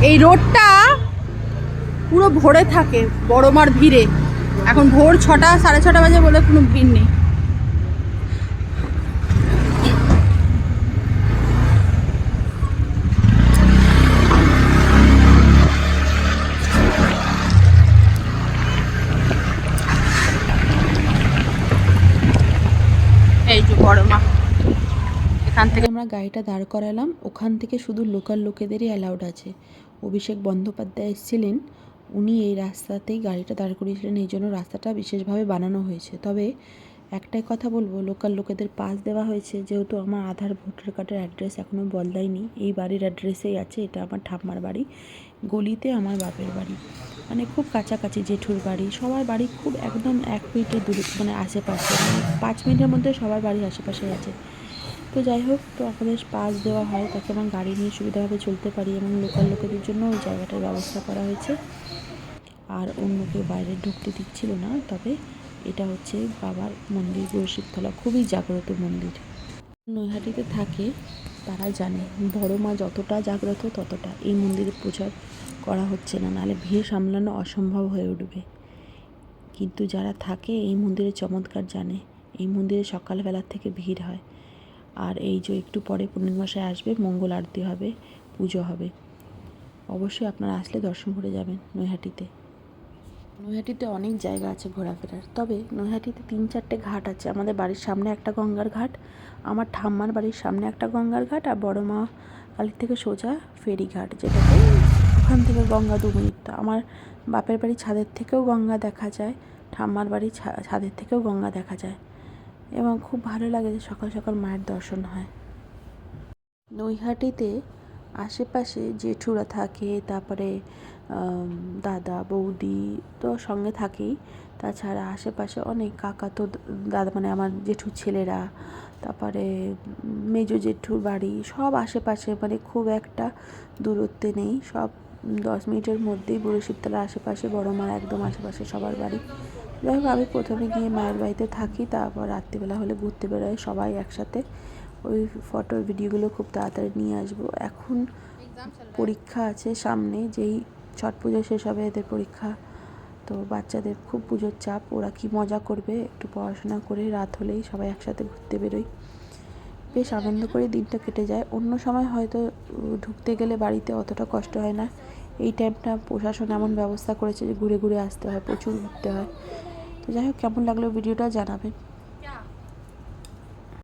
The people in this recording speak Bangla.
এই রোডটা পুরো ভরে থাকে বড় মার ভিড়ে। এখন ভোর 6টা 6:30 বাজে বলে কোনো ভিড় নেই। এই যে বড় মা, এখান থেকে আমরা গাড়িটা দাঁড় করালাম। ওখান থেকে শুধু লোকাল লোকেদেরই অ্যালাউড আছে। অভিষেক বন্দ্যোপাধ্যায় এসেছিলেন, উনি এই রাস্তাতেই গাড়িটা দাঁড় করিয়েছিলেন, এই জন্য রাস্তাটা বিশেষভাবে বানানো হয়েছে। তবে একটাই কথা বলবো, লোকাল লোকেদের পাস দেওয়া হয়েছে, যেহেতু আমার আধার ভোটার কার্ডের অ্যাড্রেস এখনও বদলায়নি, এই বাড়ির অ্যাড্রেসেই আছে। এটা আমার ঠাম্মার বাড়ি, গলিতে আমার বাপের বাড়ি, মানে খুব কাছাকাছি জেঠুর বাড়ি, সবার বাড়ি খুব একদম 1 মিনিটের দূরে, মানে আশেপাশে, মানে 5 মিনিটের মধ্যে সবার বাড়ির আশেপাশেই আছে। তো যাই হোক, তো আমাদের পাস দেওয়া হয় তাকে আমার গাড়ি নিয়ে সুবিধাভাবে চলতে পারি, এবং লোকাল লোকেদের জন্য ওই জায়গাটার ব্যবস্থা করা হয়েছে। আর অন্য কেউ বাইরে ঢুকতে দিচ্ছিল না। তবে এটা হচ্ছে বাবার মন্দির, গুরুশিবতলা, খুবই জাগ্রত মন্দির। নৈহাটিতে থাকে তারা জানে বড় মা যতটা জাগ্রত ততটা এই মন্দিরে প্রচার করা হচ্ছে না, নাহলে ভিড় সামলানো অসম্ভব হয়ে উঠবে। কিন্তু যারা থাকে এই মন্দিরের চমৎকার জানে, এই মন্দিরে সকালবেলা থেকে ভিড় হয়। আর এই যে একটু পরে পূর্ণিমাসায় আসবে, মঙ্গল আরতি হবে, পুজো হবে। অবশ্যই আপনারা আসলে দর্শন করে যাবেন নৈহাটিতে। নৈহাটিতে অনেক জায়গা আছে ঘোরাফেরার, তবে নৈহাটিতে 3-4টে ঘাট আছে। আমাদের বাড়ির সামনে একটা গঙ্গার ঘাট, আমার ঠাম্মার বাড়ির সামনে একটা গঙ্গার ঘাট, আর বড় মা কালীর থেকে সোজা ফেরিঘাট, যেটাতে ওখান থেকে গঙ্গা 2 মিনিট। তো আমার বাপের বাড়ির ছাদের থেকেও গঙ্গা দেখা যায়, ঠাম্মার বাড়ির ছাদের থেকেও গঙ্গা দেখা যায়, এবং খুব ভালো লাগে যে সকাল সকাল মায়ের দর্শন হয়। নৈহাটিতে আশেপাশে জেঠুরা থাকে, তারপরে দাদা বৌদি তো সঙ্গে থাকেই, তাছাড়া আশেপাশে অনেক কাকা, তো দাদা মানে আমার জেঠুর ছেলেরা, তারপরে মেজো জেঠুর বাড়ি, সব আশেপাশে, মানে খুব একটা দূরত্বে নেই, সব 10 মিনিটের মধ্যেই বুড়োশিবতলার আশেপাশে, বড় মার একদম আশেপাশে সবার বাড়ি। যাই হোক, আমি প্রথমে গিয়ে মায়ের বাড়িতে থাকি, তারপর রাত্রিবেলা হলে ঘুরতে বেরোয় সবাই একসাথে। ওই ফটো ভিডিওগুলো খুব তাড়াতাড়ি নিয়ে আসবো। এখন পরীক্ষা আছে সামনে, যেই ছট পুজো শেষ হবে এদের পরীক্ষা, তো বাচ্চাদের খুব পুজোর চাপ, ওরা কি মজা করবে, একটু পড়াশোনা করে রাত হলেই সবাই একসাথে ঘুরতে বেরোই, বেশ আনন্দ করে দিনটা কেটে যায়। অন্য সময় হয়তো ঢুকতে গেলে বাড়িতে অতটা কষ্ট হয় না, এই টাইমটা প্রশাসন এমন ব্যবস্থা করেছে যে ঘুরে ঘুরে আসতে হয়, প্রচুর ঘুরতে হয়। তো যাই হোক, কেমন লাগলো ভিডিওটা জানাবেন।